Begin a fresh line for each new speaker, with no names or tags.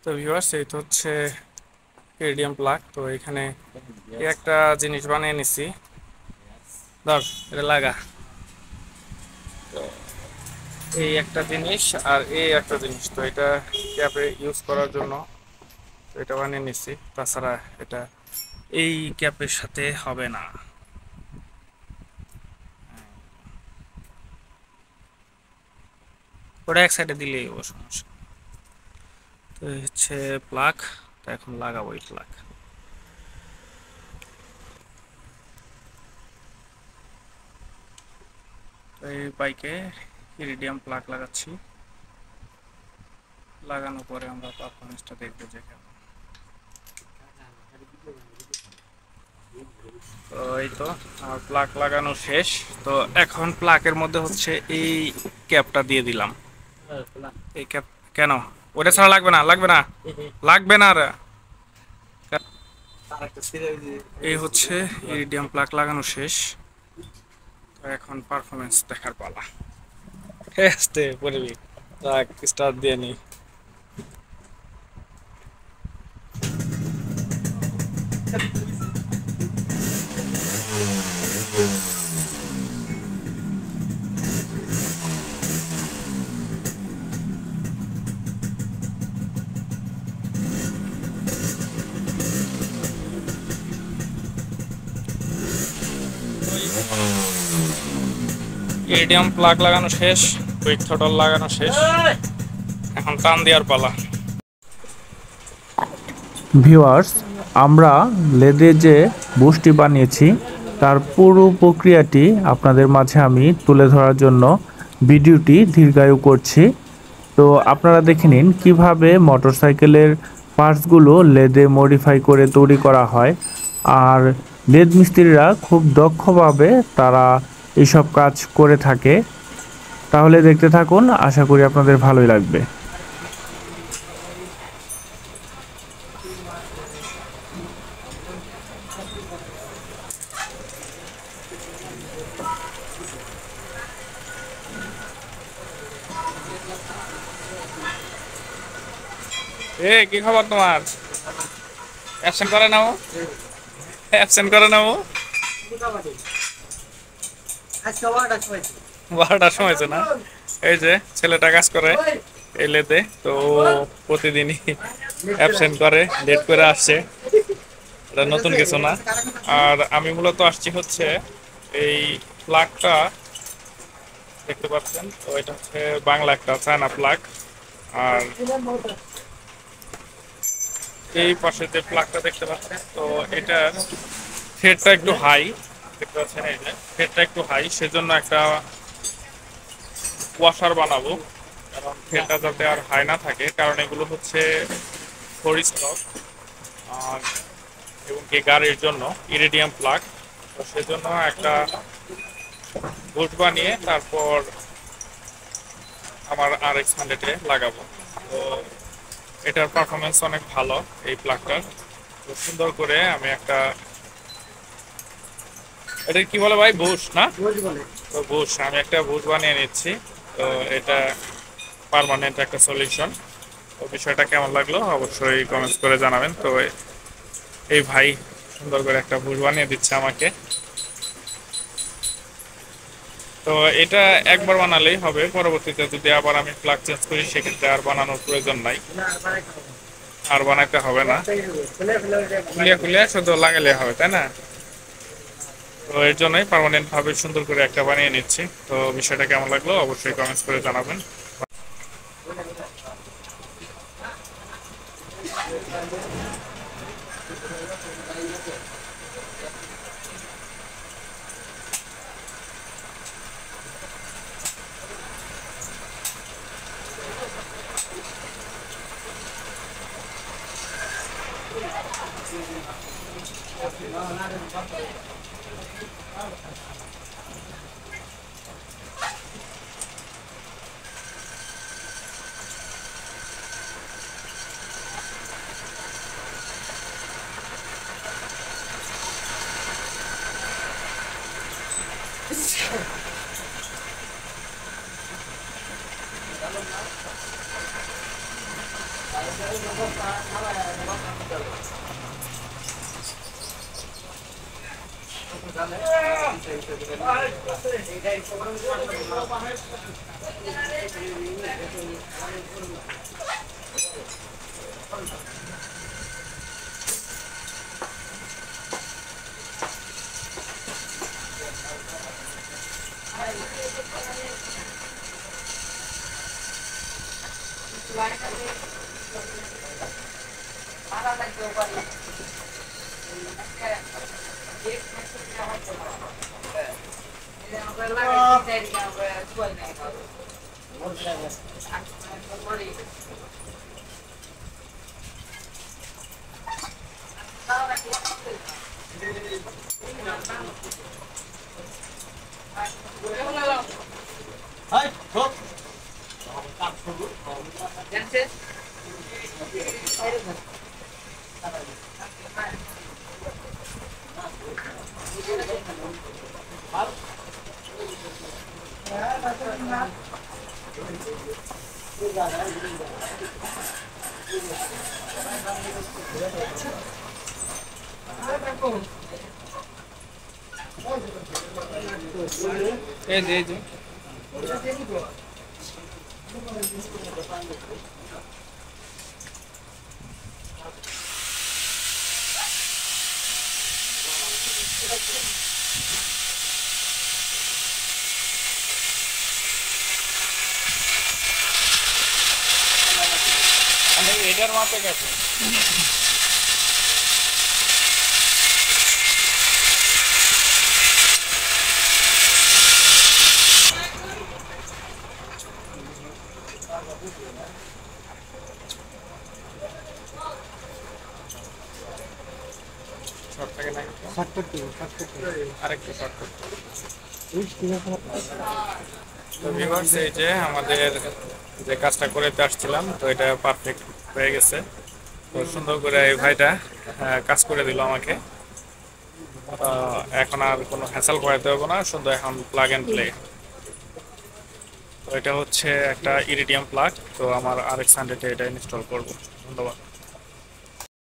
তো ভিউয়ার্স, এই তো হচ্ছে ইরিডিয়াম প্লাগ। তো এখানে এই একটা জিনিস বানিয়ে নিছি। ধর, এটা লাগা। তো এই একটা জিনিস আর এই একটা জিনিস, তো এটা ক্যাপে ইউজ করার জন্য তো এটা বানিয়ে নিছি। তাছাড়া এটা এই ক্যাপের সাথে হবে না। ওটা এক সাইডে দিলেই ও সমস্যা। তো এই হচ্ছে প্লাগ। তো এখন লাগাবো এই প্লাগ। তো এই বাইকে ইরিডিয়াম প্লাগ লাগাচ্ছি। লাগানোর পরে আমরা পারফরমেন্সটা দেখবো যে কেমন। তো এই তো আমার প্লাগ লাগানো শেষ। তো এখন প্লাগের মধ্যে হচ্ছে এই ক্যাপটা দিয়ে দিলাম। এই ক্যাপ কেন? ওটা ছাড়া লাগবে না, লাগবে না, লাগবে না আর। এই হচ্ছে ইরিডিয়াম প্লাগ লাগানো শেষ। তো এখন পারফরমেন্স দেখার পালা। আস্তে পড়বি, তাক স্টার্ট দিয়ে নি। ইরিডিয়াম প্লাগ লাগানো শেষ, কুইক থ্রটল লাগানো শেষ, এখন টান দেওয়ার পালা।
ভিউয়ার্স, আমরা লেদে যে বুশটি বানিয়েছি তার পুরো প্রক্রিয়াটি আপনাদের মাঝে আমি তুলে ধরার জন্য ভিডিওটি দীর্ঘায়ু করছি। তো আপনারা দেখে নিন কীভাবে মোটরসাইকেলের পার্টসগুলো লেদে মডিফাই করে তৈরি করা হয়। আর লেদ মিস্ত্রিরা খুব দক্ষভাবে তারা এইসব কাজ করে থাকে। তাহলে দেখতে থাকুন, আশা করি আপনাদের ভালোই লাগবে।
এ কি খবর তোমার? অ্যাবসেন্ট করে নাও, অ্যাবসেন্ট করে নাও। 12টার সময় হয়েছে না? এই যে ছেলেটা কাজ করে এই লেতে, তো ও প্রতিদিনই অ্যাবসেন্ট করে, লেট করে আসছে। এটা নতুন কিছু না। আর আমি মূলত আসছি হচ্ছে এই প্লাগটা দেখতে পাচ্ছেন, তো এটা হচ্ছে বাংলা একটা চায়না প্লাগ। আর এই পাশে যে প্লাগটা দেখতে পাচ্ছেন, তো এটার হেডটা একটু হাই, দেখতে পাচ্ছেন এই যে হেডটা একটু হাই, সেজন্য একটা ওয়াশার বানাবো, কারণ হেডটা যাতে আর হাই না থাকে, কারণ এগুলো হচ্ছে ফোর স্টক আর এবং কি গাড়ির জন্য ইরিডিয়াম প্লাগ। তো সেজন্য একটা বুট বানিয়ে তারপর আমার RX 100-এ লাগাবো। তো এটার পারফরমেন্স অনেক ভালো এই প্লাগটার। তো সুন্দর করে আমি একটা, এটা কি বলে ভাই, বুশ না? তো বুশ, আমি একটা বুশ বানিয়ে নিচ্ছি। তো এটা পার্মানেন্ট একটা সলিউশন। তো বিষয়টা কেমন লাগলো অবশ্যই কমেন্টস করে জানাবেন। তো এই ভাই সুন্দর করে একটা বুশ বানিয়ে দিচ্ছে আমাকে। তো এটা একবার বানালেই হবে, পরবর্তীতে যদি আবার আমি প্লাগ চেঞ্জ করি সেক্ষেত্রে আর বানানোর প্রয়োজন নাই, আর বানাইতে হবে না, খুলিয়া খুলিয়া শুধু লাগালে হবে, তাই না? তো এর জন্যই পার্মানেন্ট ভাবে সুন্দর করে একটা বানিয়ে নিচ্ছি। তো বিষয়টা কেমন লাগলো অবশ্যই কমেন্টস করে জানাবেন। এই যে এটার মাপে গেছে। আরেকটু শর্টকাট। তো ভিউয়ার্স, এই যে আমাদের যে কাজটা করে আসছিলাম, তো এটা পারফেক্ট হয়ে গেছে। তো সুন্দর করে এই ভাইটা কাজ করে দিল আমাকে। এখন আর কোনো হ্যাসেল করাতে হবে না, শুধু এখন প্লাগ এন্ড প্লে। তো এটা হচ্ছে একটা ইরিডিয়াম প্লাগ। তো আমার RX 100 এটা ইনস্টল করবো। ধন্যবাদ।